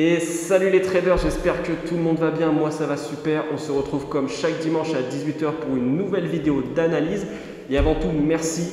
Et salut les traders, j'espère que tout le monde va bien, moi ça va super. On se retrouve comme chaque dimanche à 18 h pour une nouvelle vidéo d'analyse. Et avant tout, merci,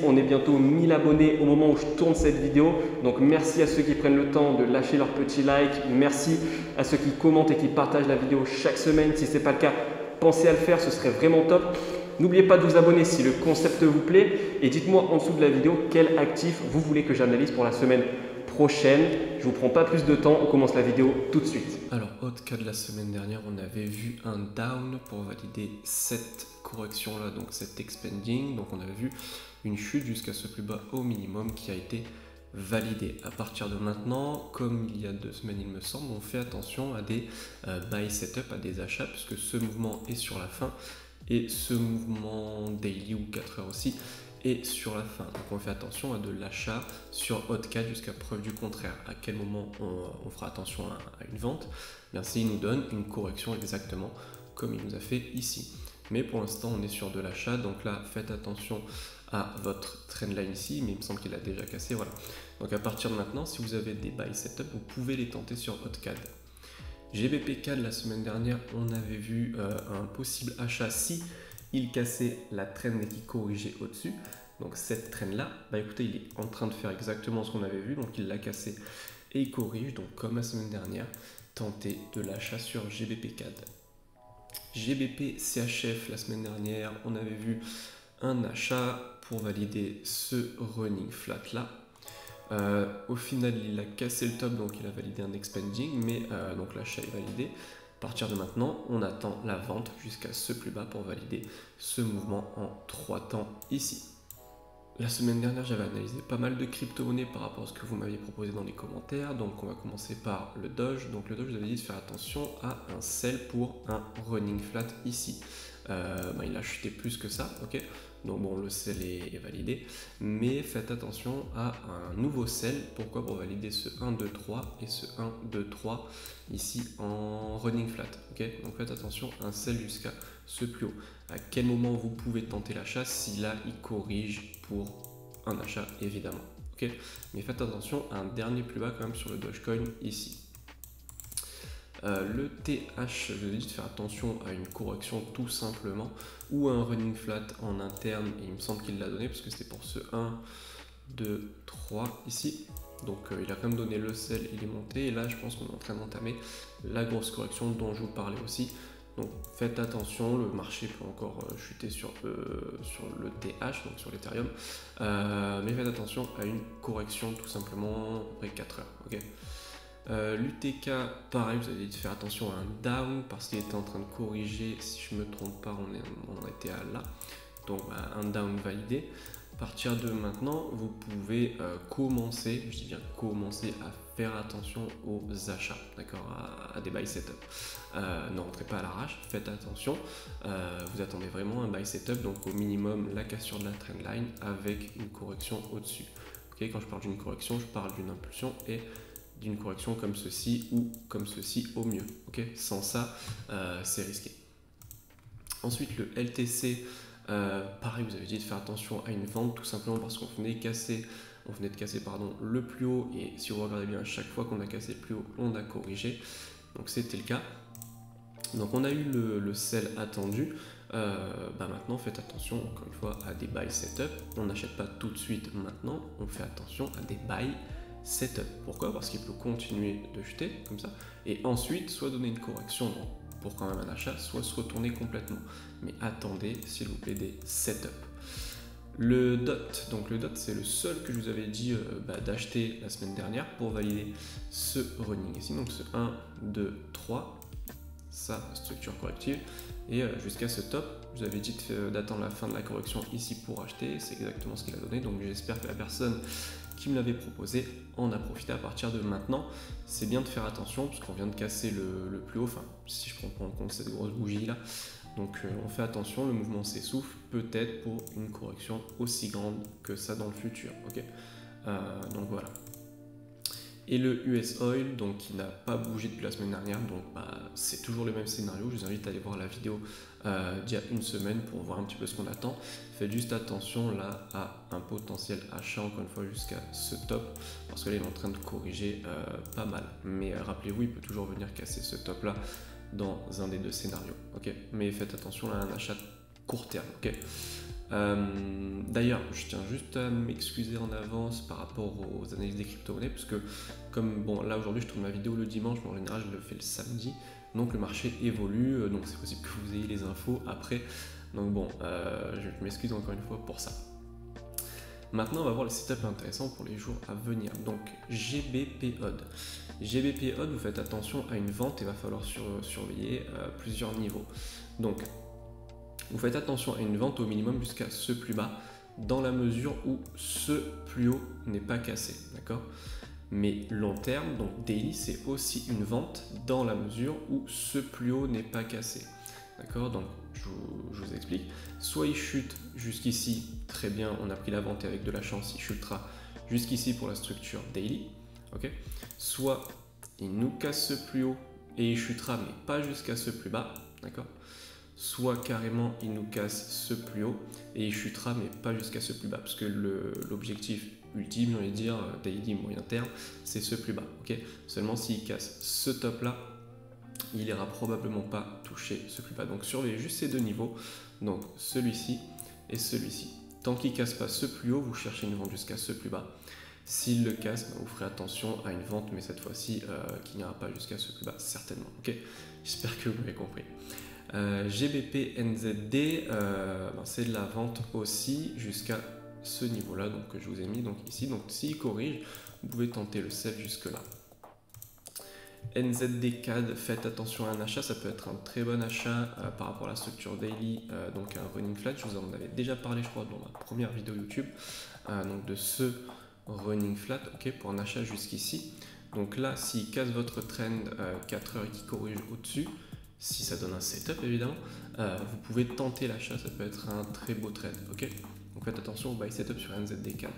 on est bientôt 1000 abonnés au moment où je tourne cette vidéo. Donc merci à ceux qui prennent le temps de lâcher leur petit like, merci à ceux qui commentent et qui partagent la vidéo chaque semaine. Si ce n'est pas le cas, pensez à le faire, ce serait vraiment top. N'oubliez pas de vous abonner si le concept vous plaît et dites-moi en dessous de la vidéo quel actif vous voulez que j'analyse pour la semaine prochaine. Je vous prends pas plus de temps, on commence la vidéo tout de suite. Alors, autre cas de la semaine dernière, on avait vu un down pour valider cette correction là, donc cet expanding. Donc on avait vu une chute jusqu'à ce plus bas au minimum qui a été validé. À partir de maintenant, comme il y a 2 semaines il me semble, on fait attention à des buy setup, à des achats, puisque ce mouvement est sur la fin et ce mouvement daily ou 4 heures aussi et sur la fin. Donc on fait attention à de l'achat sur hot cap jusqu'à preuve du contraire. À quel moment on fera attention à une vente? Bien, s'il nous donne une correction exactement comme il nous a fait ici. Mais pour l'instant on est sur de l'achat, donc là faites attention à votre trendline ici, mais il me semble qu'il a déjà cassé, voilà. Donc à partir de maintenant, si vous avez des buy setup, vous pouvez les tenter sur hot cap. GBP CAD la semaine dernière, on avait vu un possible achat si il cassait la trend et qu'il corrigeait au-dessus. Donc cette trend là, bah écoutez, il est en train de faire exactement ce qu'on avait vu, donc il l'a cassé et il corrige. Donc comme la semaine dernière, tentez de l'achat sur GBP CAD. GBP CHF la semaine dernière, on avait vu un achat pour valider ce running flat là. Au final il a cassé le top, donc il a validé un expanding, mais donc l'achat est validé. À partir de maintenant, on attend la vente jusqu'à ce plus bas pour valider ce mouvement en 3 temps ici. La semaine dernière, j'avais analysé pas mal de crypto-monnaies par rapport à ce que vous m'aviez proposé dans les commentaires. Donc on va commencer par le Doge. Donc le Doge, je vous avais dit de faire attention à un sell pour un running flat ici. Il a chuté plus que ça, ok. Donc bon, le sell est validé, mais faites attention à un nouveau sell. Pourquoi? Pour valider ce 1, 2, 3 et ce 1, 2, 3 ici en running flat, ok. Donc faites attention à un sell jusqu'à ce plus haut. À quel moment vous pouvez tenter l'achat? Si là il corrige pour un achat évidemment, ok. Mais faites attention à un dernier plus bas quand même sur le Dogecoin ici. Le TH, je vous ai dit de faire attention à une correction tout simplement, ou à un running flat en interne, et il me semble qu'il l'a donné parce que c'était pour ce 1, 2, 3 ici. Donc il a quand même donné le sell, il est monté, et là je pense qu'on est en train d'entamer la grosse correction dont je vous parlais aussi. Donc faites attention, le marché peut encore chuter sur le TH, donc sur l'Ethereum, mais faites attention à une correction tout simplement après 4 heures, ok. L'UTK, pareil, vous avez dit de faire attention à un down parce qu'il était en train de corriger, si je ne me trompe pas, on était à là, donc un down validé. À partir de maintenant, vous pouvez commencer, je dis bien commencer à faire attention aux achats, d'accord, à des buy setup. Ne rentrez pas à l'arrache, faites attention, vous attendez vraiment un buy setup, donc au minimum la cassure de la trendline avec une correction au-dessus. Okay, quand je parle d'une correction, je parle d'une impulsion et d'une correction comme ceci ou comme ceci au mieux, ok. Sans ça, c'est risqué. Ensuite, le LTC, pareil, vous avez dit de faire attention à une vente tout simplement parce qu'on venait de casser le plus haut, et si vous regardez bien, à chaque fois qu'on a cassé le plus haut, on a corrigé, donc c'était le cas. Donc on a eu le sell attendu. Maintenant faites attention encore une fois à des buy setup. On n'achète pas tout de suite maintenant, on fait attention à des buy setup. Pourquoi? Parce qu'il peut continuer de chuter comme ça et ensuite soit donner une correction pour quand même un achat, soit se retourner complètement. Mais attendez s'il vous plaît des setup. Le DOT, donc le DOT c'est le seul que je vous avais dit d'acheter la semaine dernière pour valider ce running ici, donc ce 1, 2, 3, ça, structure corrective, et jusqu'à ce top, je vous avais dit d'attendre la fin de la correction ici pour acheter, c'est exactement ce qu'il a donné, donc j'espère que la personne qui me l'avait proposé en a profité. À partir de maintenant, c'est bien de faire attention parce qu'on vient de casser le plus haut, enfin si je prends en compte cette grosse bougie là, donc on fait attention, le mouvement s'essouffle peut-être pour une correction aussi grande que ça dans le futur, ok. Donc voilà. Et le US Oil, donc qui n'a pas bougé depuis la semaine dernière, donc c'est toujours le même scénario. Je vous invite à aller voir la vidéo d'il y a une semaine pour voir un petit peu ce qu'on attend. Faites juste attention là à un potentiel achat encore une fois jusqu'à ce top, parce que là il est en train de corriger pas mal. Mais rappelez-vous, il peut toujours venir casser ce top là dans un des deux scénarios. Ok, mais faites attention là à un achat court terme. Ok. D'ailleurs, je tiens juste à m'excuser en avance par rapport aux analyses des crypto-monnaies, parce que comme bon là aujourd'hui je tourne ma vidéo le dimanche, mais en général je le fais le samedi, donc le marché évolue, donc c'est possible que vous ayez les infos après, donc bon, je m'excuse encore une fois pour ça. Maintenant on va voir le setup intéressant pour les jours à venir. Donc GBP-HOD. GBP-HOD, vous faites attention à une vente et il va falloir surveiller plusieurs niveaux. Donc vous faites attention à une vente au minimum jusqu'à ce plus bas, dans la mesure où ce plus haut n'est pas cassé, d'accord? Mais long terme, donc daily, c'est aussi une vente dans la mesure où ce plus haut n'est pas cassé, d'accord? Donc je vous explique. Soit il chute jusqu'ici, très bien, on a pris la vente et avec de la chance, il chutera jusqu'ici pour la structure daily, ok? Soit il nous casse ce plus haut et il chutera, mais pas jusqu'à ce plus bas, d'accord? Soit carrément il nous casse ce plus haut et il chutera mais pas jusqu'à ce plus bas, parce que l'objectif ultime, j'ai envie de dire, daily moyen terme, c'est ce plus bas, ok? Seulement s'il casse ce top là, il n'ira probablement pas toucher ce plus bas. Donc surveillez juste ces deux niveaux, donc celui-ci et celui-ci. Tant qu'il ne casse pas ce plus haut, vous cherchez une vente jusqu'à ce plus bas. S'il le casse, vous ferez attention à une vente, mais cette fois-ci qui n'ira pas jusqu'à ce plus bas, certainement, ok? J'espère que vous m'avez compris. GBP NZD, c'est de la vente aussi jusqu'à ce niveau là, donc que je vous ai mis donc ici. Donc s'il corrige, vous pouvez tenter le sell jusque là. NZD CAD, faites attention à un achat, ça peut être un très bon achat par rapport à la structure daily, donc un running flat. Je vous en avais déjà parlé, je crois, dans ma première vidéo YouTube, donc de ce running flat, ok, pour un achat jusqu'ici. Donc là, s'il casse votre trend 4 heures et qu'il corrige au-dessus, si ça donne un setup évidemment, vous pouvez tenter l'achat, ça peut être un très beau trade, ok? Donc faites attention au buy setup sur NZD CAD.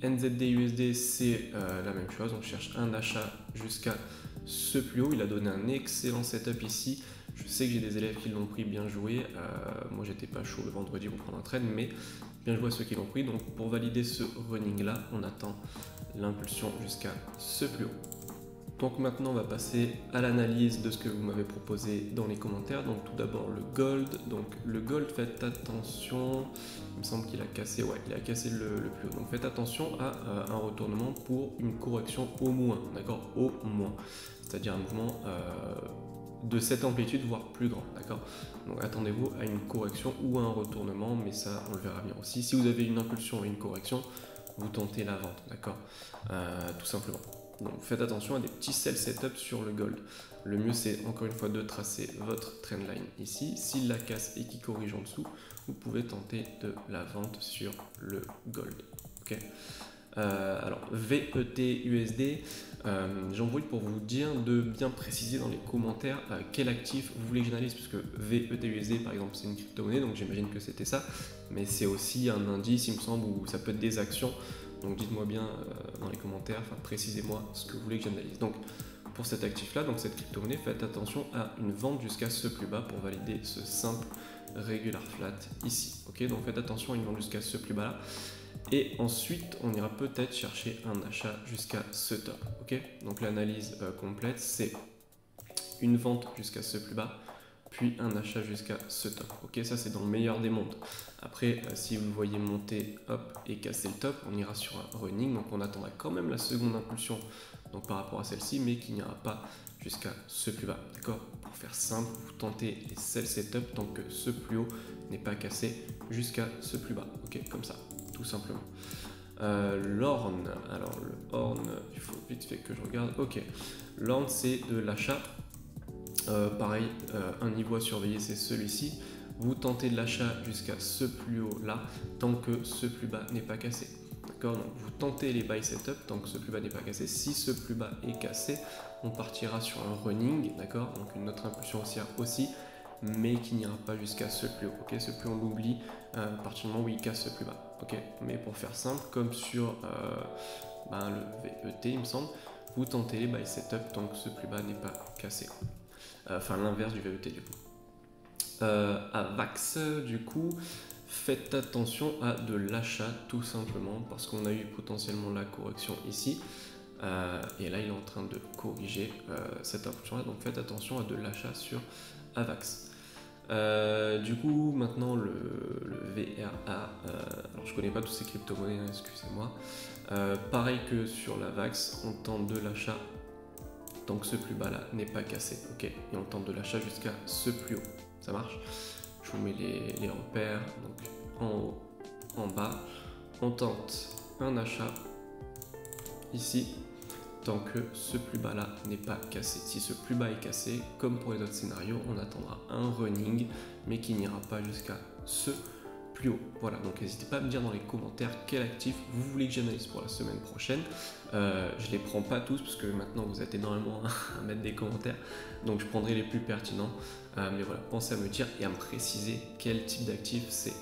NZD USD, c'est la même chose, on cherche un achat jusqu'à ce plus haut. Il a donné un excellent setup ici. Je sais que j'ai des élèves qui l'ont pris, bien joué. Moi j'étais pas chaud le vendredi pour prendre un trade, mais bien joué à ceux qui l'ont pris. Donc pour valider ce running là, on attend l'impulsion jusqu'à ce plus haut. Donc maintenant on va passer à l'analyse de ce que vous m'avez proposé dans les commentaires. Donc tout d'abord le gold. Donc le gold, faites attention, il me semble qu'il a cassé, ouais, il a cassé le plus haut. Donc faites attention à un retournement pour une correction au moins, d'accord, au moins. C'est-à-dire un mouvement de cette amplitude, voire plus grand, d'accord. Donc attendez-vous à une correction ou à un retournement, mais ça on le verra bien aussi. Si vous avez une impulsion et une correction, vous tentez la vente, d'accord, tout simplement. Donc faites attention à des petits sell setup sur le gold. Le mieux c'est encore une fois de tracer votre trendline ici. S'il la casse et qu'il corrige en dessous, vous pouvez tenter de la vente sur le gold. Okay. Alors VET USD, j'en profite pour vous dire de bien préciser dans les commentaires quel actif vous voulez que j'analyse, parce que VET USD par exemple c'est une crypto-monnaie, donc j'imagine que c'était ça, mais c'est aussi un indice il me semble, où ça peut être des actions. Donc dites-moi bien dans les commentaires, enfin précisez-moi ce que vous voulez que j'analyse. Donc pour cet actif-là, donc cette crypto-monnaie, faites attention à une vente jusqu'à ce plus bas pour valider ce simple regular flat ici. Ok, donc faites attention à une vente jusqu'à ce plus bas là. Et ensuite, on ira peut-être chercher un achat jusqu'à ce top. Ok, donc l'analyse complète, c'est une vente jusqu'à ce plus bas, puis un achat jusqu'à ce top. Ok, ça c'est dans le meilleur des mondes. Après, si vous le voyez monter, hop, et casser le top, on ira sur un running, donc on attendra quand même la seconde impulsion donc par rapport à celle-ci, mais qui n'ira pas jusqu'à ce plus bas. D'accord? Pour faire simple, vous tentez les sell setup tant que ce plus haut n'est pas cassé jusqu'à ce plus bas. Ok, comme ça, tout simplement. L'orne, alors le horn, il faut vite fait que je regarde. Ok, l'orne c'est de l'achat. Pareil, un niveau à surveiller c'est celui-ci. Vous tentez de l'achat jusqu'à ce plus haut là, tant que ce plus bas n'est pas cassé. D'accord, donc vous tentez les buy setup tant que ce plus bas n'est pas cassé. Si ce plus bas est cassé, on partira sur un running, d'accord, donc une autre impulsion haussière aussi, mais qui n'ira pas jusqu'à ce plus haut. Ok, ce plus haut on l'oublie à partir du moment où il casse ce plus bas. Ok, mais pour faire simple, comme sur le VET il me semble, vous tentez les buy setup tant que ce plus bas n'est pas cassé. Enfin l'inverse du VET du coup. À VAX du coup, faites attention à de l'achat tout simplement parce qu'on a eu potentiellement la correction ici. Et là il est en train de corriger cette option là, donc faites attention à de l'achat sur AVAX. Du coup maintenant le VRA, alors je connais pas tous ces crypto-monnaies, hein, excusez-moi. Pareil que sur la VAX, on tente de l'achat tant que ce plus bas là n'est pas cassé, ok, et on tente de l'achat jusqu'à ce plus haut, ça marche. Je vous mets les repères, donc en haut, en bas, on tente un achat ici tant que ce plus bas là n'est pas cassé. Si ce plus bas est cassé, comme pour les autres scénarios, on attendra un running mais qui n'ira pas jusqu'à ce plus haut. Voilà, donc n'hésitez pas à me dire dans les commentaires quel actif vous voulez que j'analyse pour la semaine prochaine. Je les prends pas tous parce que maintenant vous êtes énormément à mettre des commentaires, donc je prendrai les plus pertinents. Mais voilà, pensez à me dire et à me préciser quel type d'actif c'est.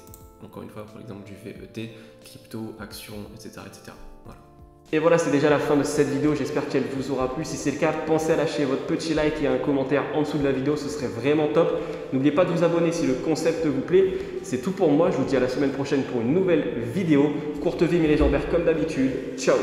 Encore une fois, pour l'exemple du VET, crypto, actions, etc. Voilà. Et voilà, c'est déjà la fin de cette vidéo, j'espère qu'elle vous aura plu. Si c'est le cas, pensez à lâcher votre petit like et un commentaire en dessous de la vidéo, ce serait vraiment top. N'oubliez pas de vous abonner si le concept vous plaît. C'est tout pour moi, je vous dis à la semaine prochaine pour une nouvelle vidéo. Courte vie mais légendaire comme d'habitude. Ciao!